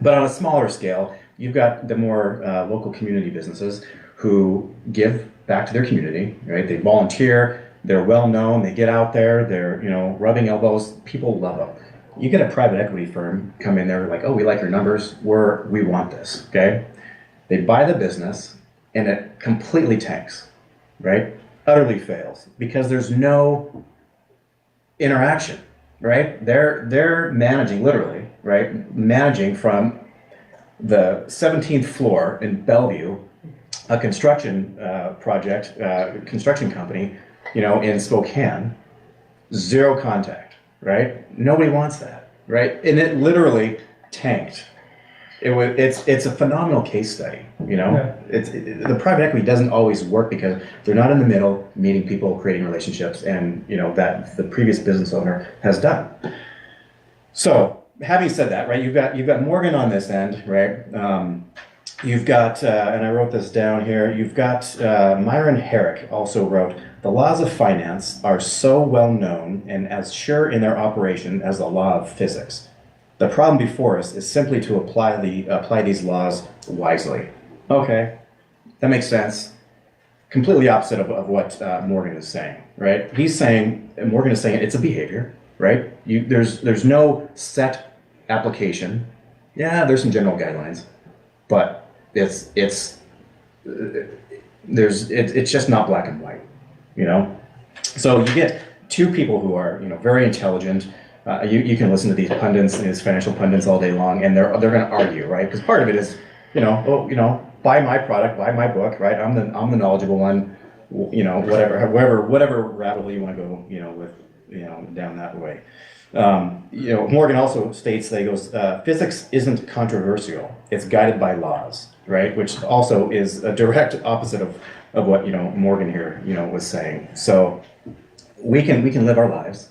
But on a smaller scale, you've got the more local community businesses who give back to their community, right? They volunteer, they're well known, they get out there, they're rubbing elbows, people love them. You get a private equity firm come in there like, oh, we like your numbers, we want this, okay? They buy the business and it completely tanks, right? Utterly fails because there's no interaction, right? They're managing, literally, right? Managing from the 17th floor in Bellevue, a construction construction company, in Spokane, zero contact, right? Nobody wants that, right? And it literally tanked. It's a phenomenal case study, Yeah. The private equity doesn't always work because they're not in the middle, meeting people, creating relationships, and that the previous business owner has done. So, having said that, right, you've got Morgan on this end, right? You've got, and I wrote this down here. You've got Myron Herrick also wrote, "The laws of finance are so well known and as sure in their operation as the law of physics. The problem before us is simply to apply these laws wisely." Okay, that makes sense. Completely opposite of what Morgan is saying, right? Morgan is saying it's a behavior, right? There's no set application. Yeah, there's some general guidelines, but it's just not black and white, So you get two people who are very intelligent. You can listen to these pundits, these financial pundits all day long, and they're going to argue, right? Because part of it is, buy my product, buy my book, right? I'm the knowledgeable one, whatever rabbit hole you want to go, with, down that way. Morgan also states that he goes, physics isn't controversial; it's guided by laws, right? Which also is a direct opposite of what Morgan here was saying. So we can live our lives.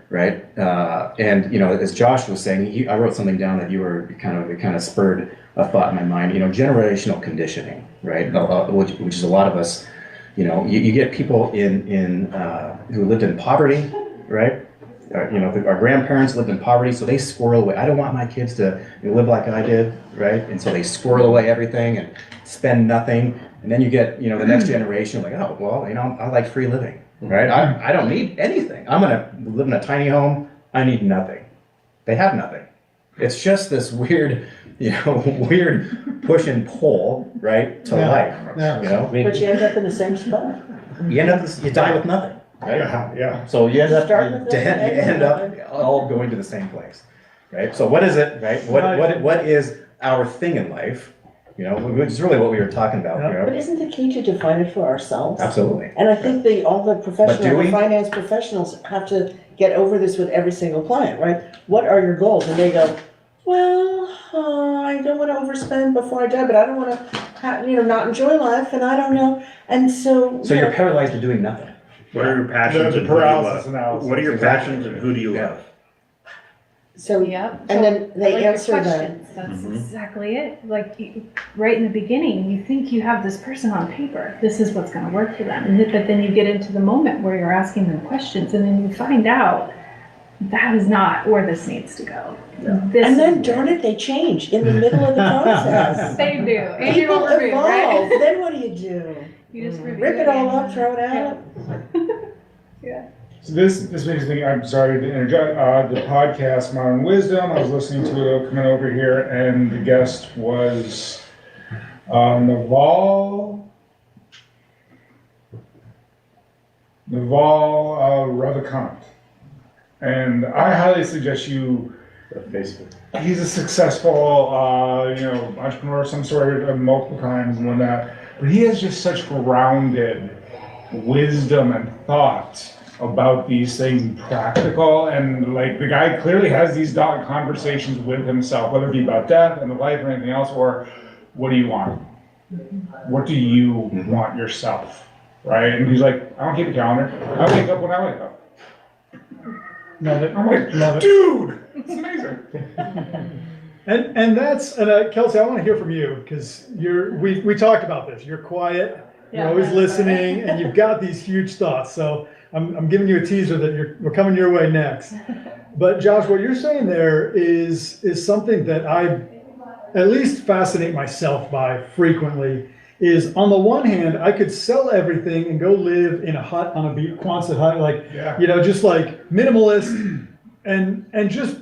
Right, and as Josh was saying, I wrote something down that you were it kind of spurred a thought in my mind. Generational conditioning, right? Which is a lot of us. You get people in who lived in poverty, right? Our grandparents lived in poverty, so they squirrel away. I don't want my kids to live like I did, right? And so they squirrel away everything and spend nothing. And then you get the next generation like, oh well, I like free living, right? I don't need anything. I'm gonna live in a tiny home. I need nothing. They have nothing. It's just this weird, weird push and pull, right, to life. Yeah. You know, I mean, But you end up in the same spot. you die with nothing, right? Yeah. So you end up, Start with you nothing, end up all going to the same place, right? So what is it, right? What is our thing in life? Which is really what we were talking about. Yeah. But isn't the key to define it for ourselves? Absolutely. And I think all the do we? finance professionals have to get over this with every single client, right? What are your goals? And they go, well, I don't want to overspend before I die, but I don't want to, not enjoy life, and I don't know. And so. So you're paralyzed to doing nothing. What are your passions The and who do you paralysis love? analysis. What are your Exactly. passions and who do you love? So, Yep. and then they Like your answer that. questions. That's exactly it. Like right in the beginning, you think you have this person on paper. This is what's going to work for them. But then you get into the moment where you're asking them questions, and then you find out that is not where this needs to go. This And then, is darn it, they change in the middle of the process. they do. And you People overdo, evolve. right? Then what do you do? You just review Rip it all again. up, throw it out? So this makes me think, I'm sorry to interject, the podcast Modern Wisdom, I was listening to it coming over here, and the guest was Naval Ravikant. And I highly suggest you, Facebook. he's a successful, entrepreneur of some sort multiple times and whatnot, but he has just such grounded wisdom and thought about these things, practical, and like the guy clearly has these conversations with himself, whether it be about death and the life or anything else, or what do you want? What do you want yourself? Right? And he's like, I don't keep a calendar. I wake up when I wake up. Love it. I'm like, Love it. dude, it's amazing. And that's, Kelsey, I want to hear from you, because we talked about this. You're quiet, you're always listening, and you've got these huge thoughts. So I'm giving you a teaser that we're coming your way next. But Josh, what you're saying there is something that I at least fascinate myself by frequently. Is on the one hand, I could sell everything and go live in a hut on a beach, Quonset hut, like just like minimalist and just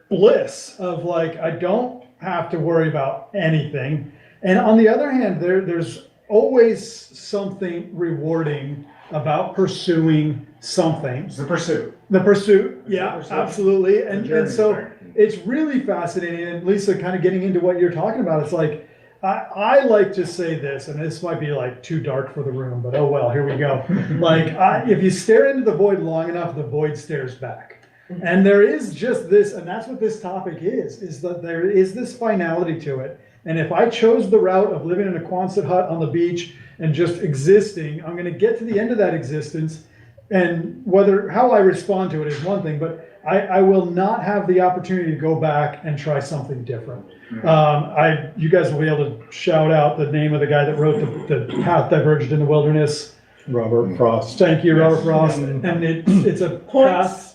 bliss of like I don't have to worry about anything. And on the other hand, there's always something rewarding about pursuing something. It's the pursuit. The pursuit, yeah, pursuit. Absolutely. And so right? it's really fascinating. And Lisa, kind of getting into what you're talking about, it's like, I like to say this, and this might be like too dark for the room, but oh well, here we go. Like, if you stare into the void long enough, the void stares back. And there is just this, and that's what this topic is that there is this finality to it. And if I chose the route of living in a Quonset hut on the beach and just existing, I'm going to get to the end of that existence. And how I respond to it is one thing, but I will not have the opportunity to go back and try something different. You guys will be able to shout out the name of the guy that wrote the Path Diverged in the Wilderness. Robert Frost. Thank you, Robert Frost. And it's a path.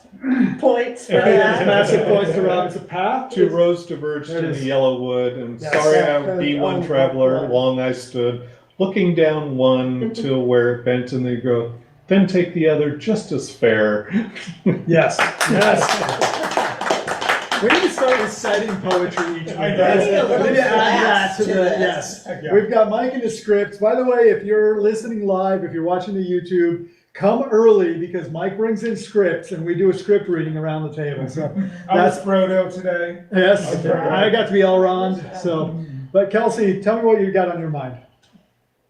Points for It's that. massive points to Rob. It's a path. Two roads diverged There it in the is. yellow wood, and Yes. sorry I Yeah. would be Oh, one traveler, God. long I stood, looking down one till where it bent in the growth, then take the other just as fair. Yes. We need to start reciting poetry each week. I know. We need to add that to the, yes. Yeah. We've got Mike in the scripts. By the way, if you're listening live, if you're watching the YouTube, come early because Mike brings in scripts and we do a script reading around the table. So I was Frodo today. yes, Okay. I got to be Elrond. So, but Kelsey, tell me what you got on your mind.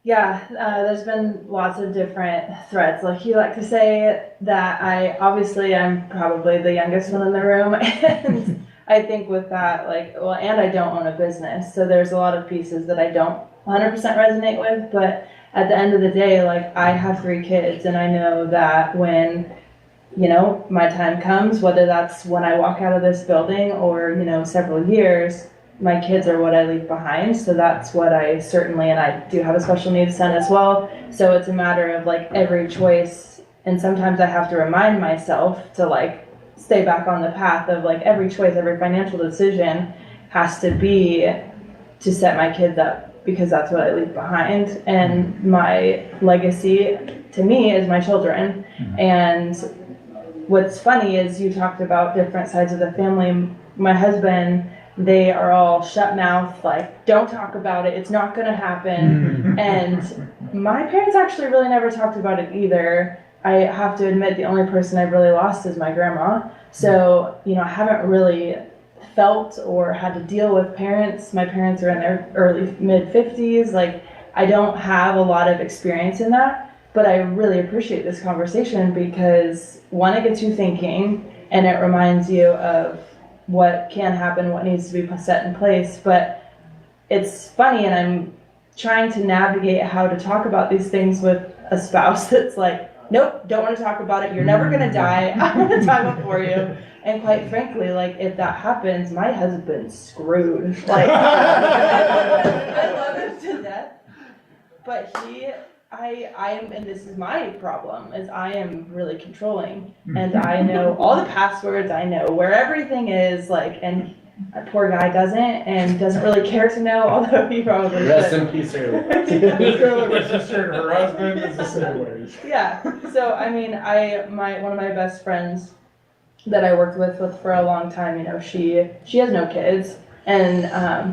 Yeah, there's been lots of different threads. Like you like to say that I'm probably the youngest one in the room. And I think with that, and I don't own a business. So there's a lot of pieces that I don't 100% resonate with. But at the end of the day, I have 3 kids and I know that when, my time comes, whether that's when I walk out of this building or, several years, my kids are what I leave behind. So that's what I certainly, and I do have a special needs son as well. So it's a matter of every choice. And sometimes I have to remind myself to stay back on the path of every choice, every financial decision has to be to set my kids up because that's what I leave behind. And my legacy to to me is my children. And what's funny is you talked about different sides of the family. My husband, they are all shut mouth, like, don't talk about it, it's not gonna happen. And my parents actually really never talked about it either. I have to admit, the only person I've really lost is my grandma. So, you know, I haven't really felt or had to deal with parents. My parents are in their early mid-50s. Like, I don't have a lot of experience in that, but I really appreciate this conversation because one, it gets you thinking and it reminds you of what can happen, what needs to be set in place. But it's funny, and I'm trying to navigate how to talk about these things with a spouse that's like, nope, don't want to talk about it, you're never gonna die, I'm gonna die before you. And quite frankly, like, if that happens, my husband's screwed. Like, I love him to death, but I am, and this is my problem, is I am really controlling, and I know all the passwords, I know where everything is, like, and that poor guy doesn't really care to know, although he probably Rest should. in peace, Ribble. My sister and her husband is the same way. Yeah, so I mean, one of my best friends that I worked with for a long time, you know, she has no kids, and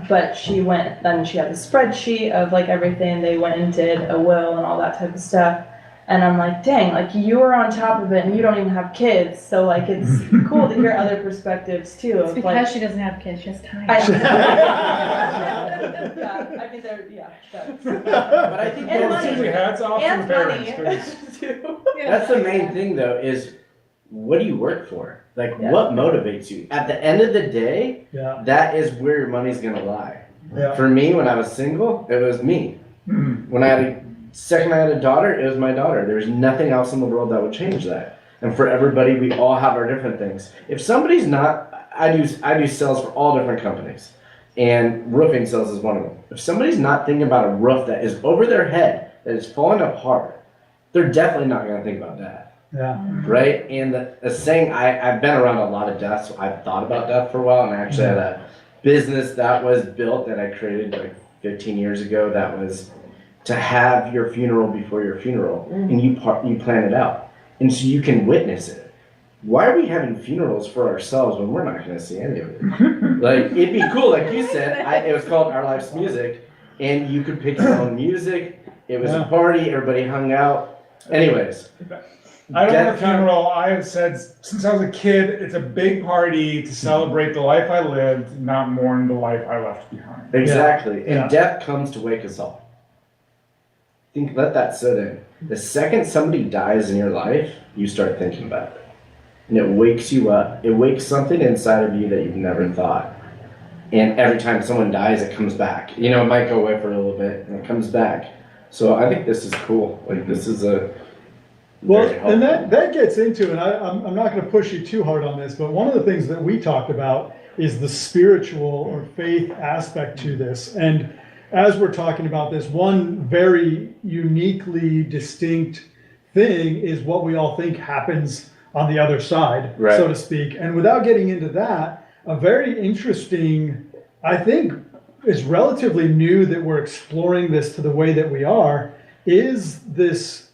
but she had a spreadsheet of like everything. They went and did a will and all that type of stuff, and I'm like, dang, like you were on top of it and you don't even have kids, so like it's cool to hear other perspectives too. It's because she doesn't have kids, she has time. Yeah, I mean, But I think and seriously, hats off to the parents. 'Cause too. That's the main thing though, is what do you work for? Like, Yeah. what motivates you? At the end of the day, Yeah. that is where your money's gonna lie. Yeah. For me, when I was single, it was me. When I had a daughter, it was my daughter. There's nothing else in the world that would change that. And for everybody, we all have our different things. If somebody's not, I do sales for all different companies, and roofing sales is one of them. If somebody's not thinking about a roof that is over their head, that is falling apart, they're definitely not gonna think about that. Yeah. Right? And the saying, I've been around a lot of death, so I've thought about death for a while, and I actually had a business that was built that I created like 15 years ago that was to have your funeral before your funeral, and you plan it out, and so you can witness it. Why are we having funerals for ourselves when we're not going to see any of it? Like, it'd be cool, like you said, it was called Our Life's Music, and you could pick your own music. It was a party, everybody hung out. Anyways. I don't have a funeral. I have said since I was a kid, it's a big party to celebrate the life I lived, not mourn the life I left behind. Exactly. Yeah. And death comes to wake us all. Let that sit in. The second somebody dies in your life, you start thinking about it. And it wakes you up. It wakes something inside of you that you've never thought. And every time someone dies, it comes back. You know, it might go away for a little bit, and it comes back. So I think this is cool. Like, this is a... Well, and that gets into, and I'm not going to push you too hard on this, but one of the things that we talked about is the spiritual or faith aspect to this. And as we're talking about this, one very uniquely distinct thing is what we all think happens on the other side, right, so to speak. And without getting into that, a very interesting, I think it's relatively new that we're exploring this to the way that we are, is this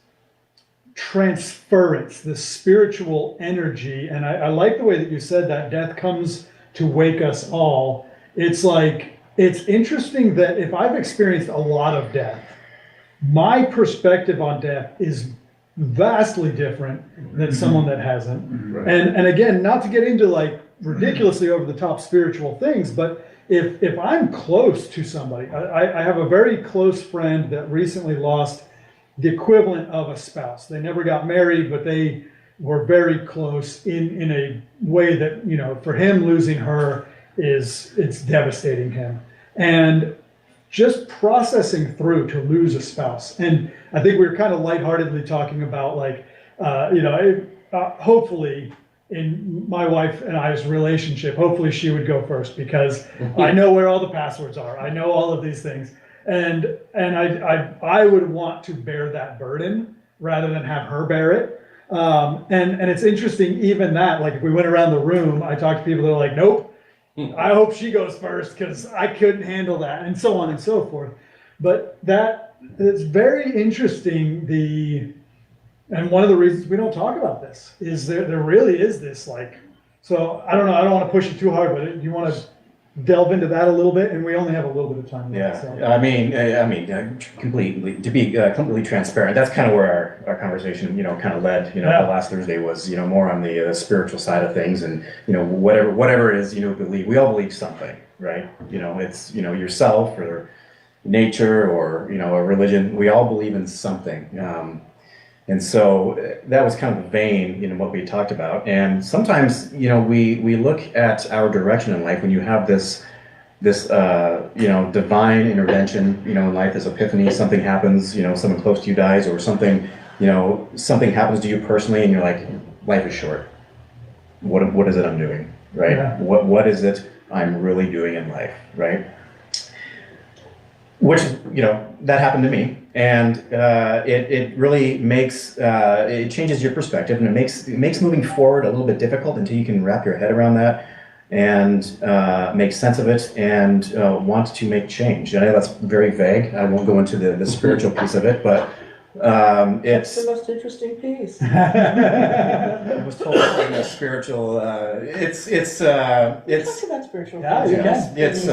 transference, this spiritual energy. And I like the way that you said that death comes to wake us all. It's like, it's interesting that if I've experienced a lot of death, my perspective on death is vastly different than someone that hasn't. Right. And again, not to get into like ridiculously over the top spiritual things, but if I'm close to somebody, I have a very close friend that recently lost the equivalent of a spouse. They never got married, but they were very close in a way that, you know, for him, losing her it's devastating him. And just processing through to lose a spouse. And I think we were kind of lightheartedly talking about like, hopefully in my wife and I's relationship, hopefully she would go first because I know where all the passwords are. I know all of these things. And I would want to bear that burden rather than have her bear it. And it's interesting, even that, like if we went around the room, I talked to people that are like, nope, I hope she goes first because I couldn't handle that, and so on and so forth. But it's very interesting, And one of the reasons we don't talk about this is there really is this like, so I don't know, I don't want to push it too hard, but you want to delve into that a little bit, and we only have a little bit of time left. Yeah, So. I mean, completely, to be completely transparent, that's kind of where our conversation, kind of led, the last Thursday was, more on the spiritual side of things, and, whatever it is, believe, we all believe something, right? It's, yourself or nature or, a religion, we all believe in something. And so that was kind of the vein, what we talked about. And sometimes, we look at our direction in life when you have this divine intervention, in life, this epiphany, something happens, someone close to you dies, or something, something happens to you personally, and you're like, life is short. What is it I'm doing, right? Yeah. What is it I'm really doing in life, right? Which, that happened to me, and it really makes, it changes your perspective, and it makes moving forward a little bit difficult until you can wrap your head around that and make sense of it and want to make change. I know that's very vague. I won't go into the spiritual piece of it, but That's it's... the most interesting piece. I was told the spiritual, it's Talk about spiritual. Yeah, you can. it's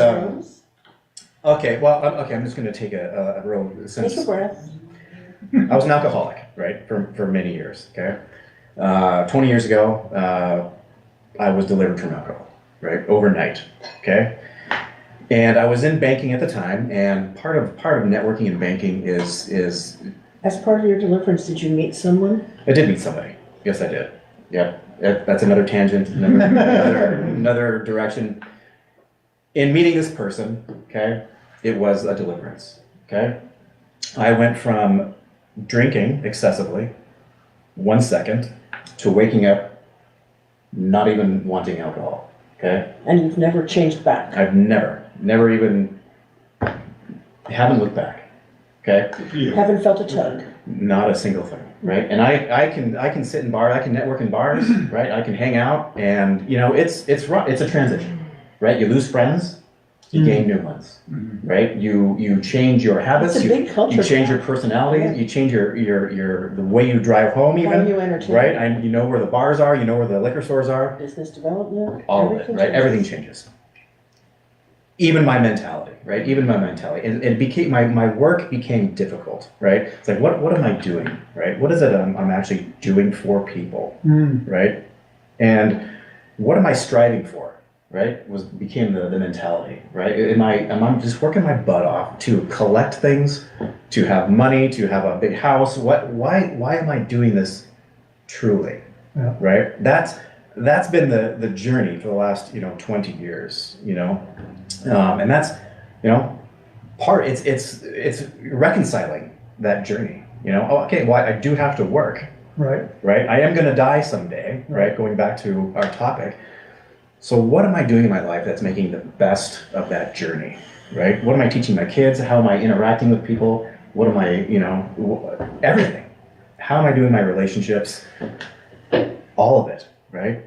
okay, well, I'm just going to take a real sense. Take a breath. I was an alcoholic, right, for many years, okay? 20 years ago, I was delivered from alcohol, right, overnight, okay? And I was in banking at the time, and part of networking in banking is As part of your deliverance, did you meet someone? I did meet somebody. Yes, I did. Yep, that's another tangent, another direction. In meeting this person, okay, it was a deliverance, okay? I went from drinking excessively, 1 second, to waking up not even wanting alcohol, okay? And you've never changed back? I've never even, haven't looked back, okay? You haven't felt a tug? Not a single thing, right? And I can sit in bars, I can network in bars, right? I can hang out, and it's a transition. Right, you lose friends, you gain new ones. Right, you change your habits. It's a big culture. You change your personality. You change your the way you drive home, even. How you entertain. Right, you know where the bars are. You know where the liquor stores are. Business development. All of it, right? Everything changes. Even my mentality, right? Even my mentality, and it became my work became difficult, right? It's like what am I doing, right? What is it I'm actually doing for people, right? And what am I striving for? Right, became the mentality, right? Am I just working my butt off to collect things, to have money, to have a big house? Why am I doing this truly? Yeah. Right? That's been the journey for the last 20 years, and that's it's reconciling that journey. Okay, well, I do have to work. Right. Right. I am going to die someday. Right. Going back to our topic. So what am I doing in my life that's making the best of that journey, right? What am I teaching my kids? How am I interacting with people? What am I, everything. How am I doing my relationships? All of it, right?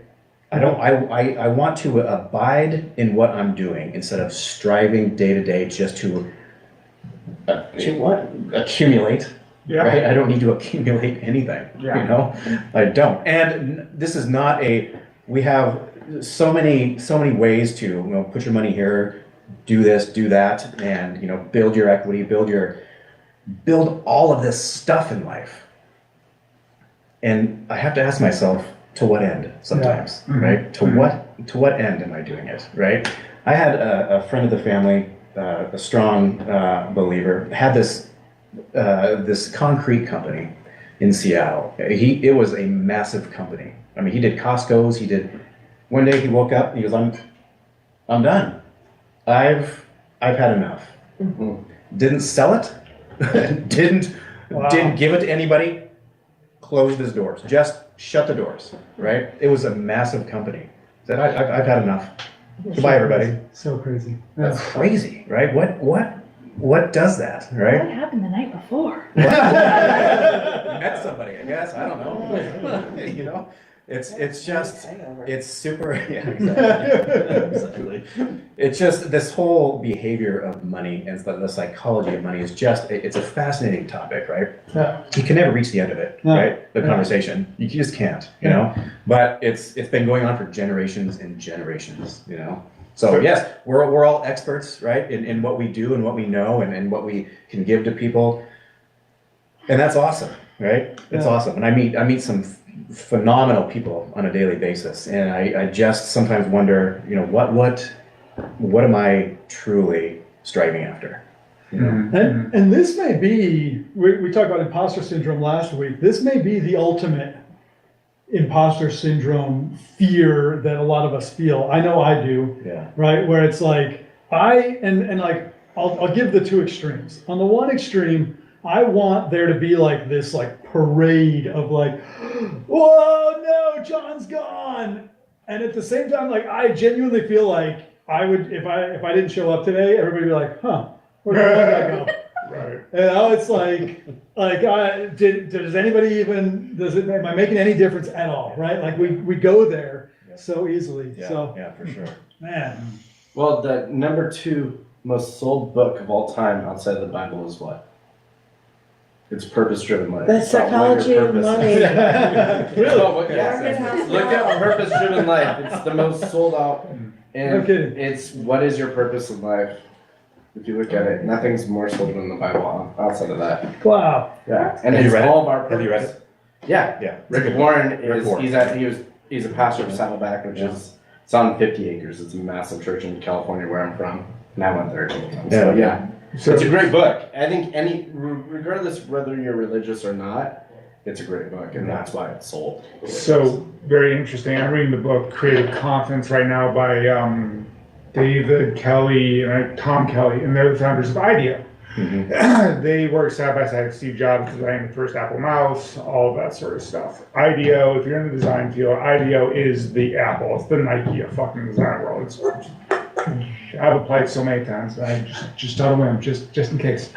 I want to abide in what I'm doing instead of striving day to day just to accumulate. Yeah. Right? I don't need to accumulate anything, I don't. And this is not we have so many ways to put your money here, do this, do that, and build your equity, build all of this stuff in life. And I have to ask myself, to what end sometimes, right? To what end am I doing it, right? I had a friend of the family, a strong believer, had this concrete company in Seattle. It was a massive company. I mean, he did Costco's, one day he woke up and he goes, I'm done. I've had enough. Didn't sell it, didn't give it to anybody, closed his doors, just shut the doors, right? It was a massive company. Said, I've had enough. Goodbye, everybody. So crazy. That's crazy, right? What does that, right? What happened the night before? Met somebody, I guess. I don't know. It's just, Hangover. it's super, yeah, exactly. It's just this whole behavior of money and the psychology of money is just, it's a fascinating topic, right? Yeah. You can never reach the end of it, No. right? The Yeah. conversation, you just can't, you know? But it's been going on for generations and generations, you know? So yes, we're all experts, right? In what we do and what we know and what we can give to people. And that's awesome, right? It's Yeah. awesome. And I meet some phenomenal people on a daily basis. And I just sometimes wonder, you know, what am I truly striving after? You know? And this may be, we talked about imposter syndrome last week. This may be the ultimate imposter syndrome fear that a lot of us feel. I know I do. Yeah. Right? Where it's like, I'll give the two extremes. On the one extreme, I want there to be like this like parade of like, whoa, no, John's gone. And at the same time, like I genuinely feel like I would, if I didn't show up today, everybody would be like, huh, where did that go? Right. You know, it's like does anybody even, am I making any difference at all? Right? Like we go there so easily. Yeah, So yeah, for sure. man. Well, the number 2 most sold book of all time outside of the Bible is what? It's Purpose Driven Life. The It's about what psychology your of purpose money. is. Really? Oh, but Market yes, has look not- at Purpose Driven Life. It's the most sold out. And No kidding. it's what is your purpose in life? If you look at it, nothing's more sold than the Bible outside of that. Wow. Yeah, and Have you it's read it? all about purpose. Have you read it? Yeah, Yeah. Rick Warren Rick is Warren. he's a pastor of Saddleback, which is it's on 50 acres. It's a massive church in California where I'm from, and I went there. So yeah, So it's a great book. I think regardless whether you're religious or not, it's a great book, and that's why it's sold. So very interesting. I'm reading the book Creative Confidence right now by David Kelly and Tom Kelly, and they're the founders of IDEO. Mhm. They work side by side with Steve Jobs designing the first Apple mouse, all of that sort of stuff. IDEO, if you're in the design field, IDEO is the Apple. It's the Nike of fucking design world. I've applied so many times. I just on a whim, just in case.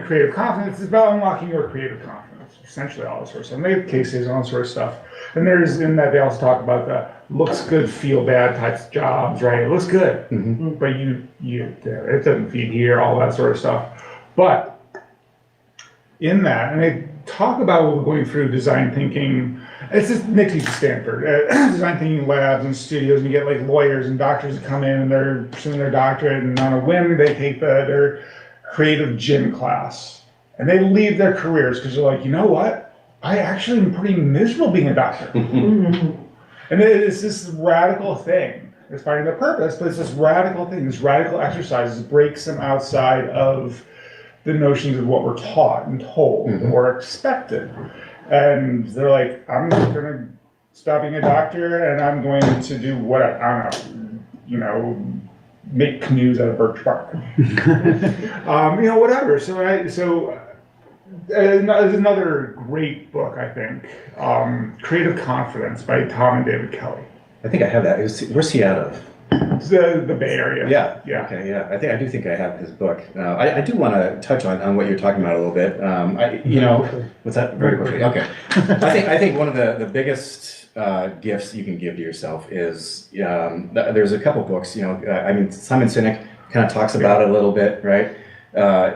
Creative confidence is about unlocking your creative confidence. Essentially, all this sort of stuff. And they have cases and all sort of stuff. And there's in that they also talk about the looks good, feel bad types of jobs, right? It looks good, but it doesn't feed here, all that sort of stuff. But in that, and they talk about going through design thinking. It's just Nixie to Stanford, design thinking labs and studios, and you get like lawyers and doctors that come in and they're pursuing their doctorate, and on a whim they take their creative gym class, and they leave their careers because they're like, you know what? I actually am pretty miserable being a doctor. And it's this radical thing. It's finding their purpose, but it's this radical thing, this radical exercise that breaks them outside of the notions of what we're taught and told or expected. And they're like, I'm going to stop being a doctor and I'm going to do what I don't know, make canoes out of birch bark. Whatever. So there's another great book, I think, Creative Confidence by Tom and David Kelly. I think I have that. Where's he out of? It's the Bay Area. Yeah. Okay. Yeah. I do think I have his book. I do want to touch on what you're talking about a little bit. What's that? Very quickly. Okay. I think one of the biggest gifts you can give to yourself is there's a couple books. Simon Sinek kind of talks about it a little bit, right?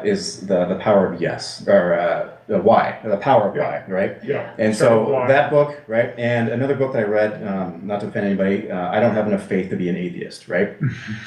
Is the power of yes, or the why, the power of why, right? Yeah. And so that book, right, and another book that I read, not to offend anybody, I Don't Have Enough Faith to Be an Atheist, right?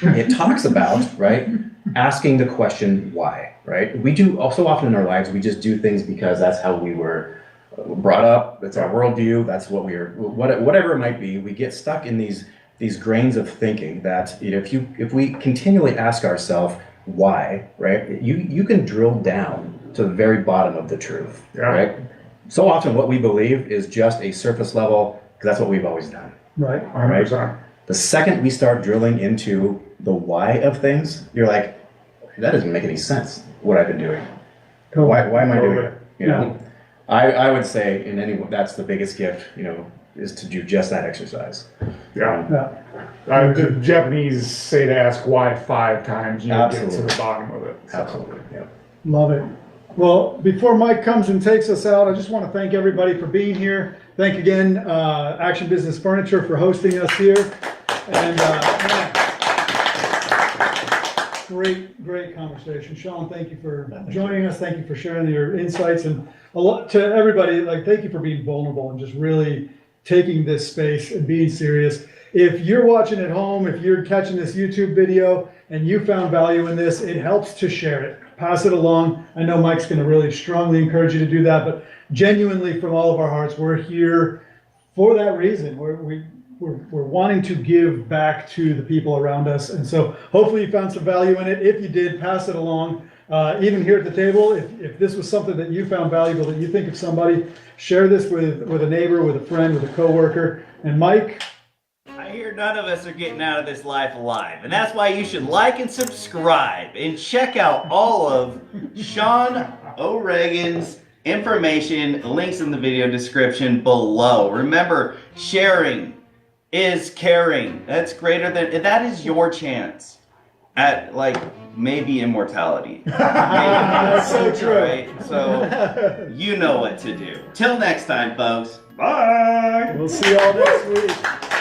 It talks about, right, asking the question why, right? We do so often in our lives, we just do things because that's how we were brought up, that's our worldview, that's what whatever it might be. We get stuck in these grains of thinking that if we continually ask ourselves why, right, you can drill down to the very bottom of the truth, right? So often what we believe is just a surface level, because that's what we've always done. Right. 100%. The second we start drilling into the why of things, you're like, that doesn't make any sense, what I've been doing. Why am I doing it? I would say that's the biggest gift, is to do just that exercise. The Japanese say to ask why 5 times, you get to the bottom of it. Absolutely, yeah. Love it. Well, before Mike comes and takes us out, I just want to thank everybody for being here. Thank again, Action Business Furniture for hosting us here. And great conversation. Sean, thank you for joining us. Thank you for sharing your insights, and a lot to everybody, like, thank you for being vulnerable and just really taking this space and being serious. If you're watching at home, if you're catching this YouTube video and you found value in this, it helps to share it. Pass it along. I know Mike's going to really strongly encourage you to do that, but genuinely from all of our hearts, we're here for that reason. We're wanting to give back to the people around us. And so hopefully you found some value in it. If you did, pass it along. Even here at the table, if this was something that you found valuable, that you think of somebody, share this with a neighbor, with a friend, with a coworker. And Mike, I hear none of us are getting out of this life alive, and that's why you should like and subscribe and check out all of Sean O'Regan's information, links in the video description below. Remember, sharing is caring. That's greater than, that is your chance at, like, maybe immortality. that's so true. Right? So you know what to do. Till next time, folks. Bye. We'll see y'all next week.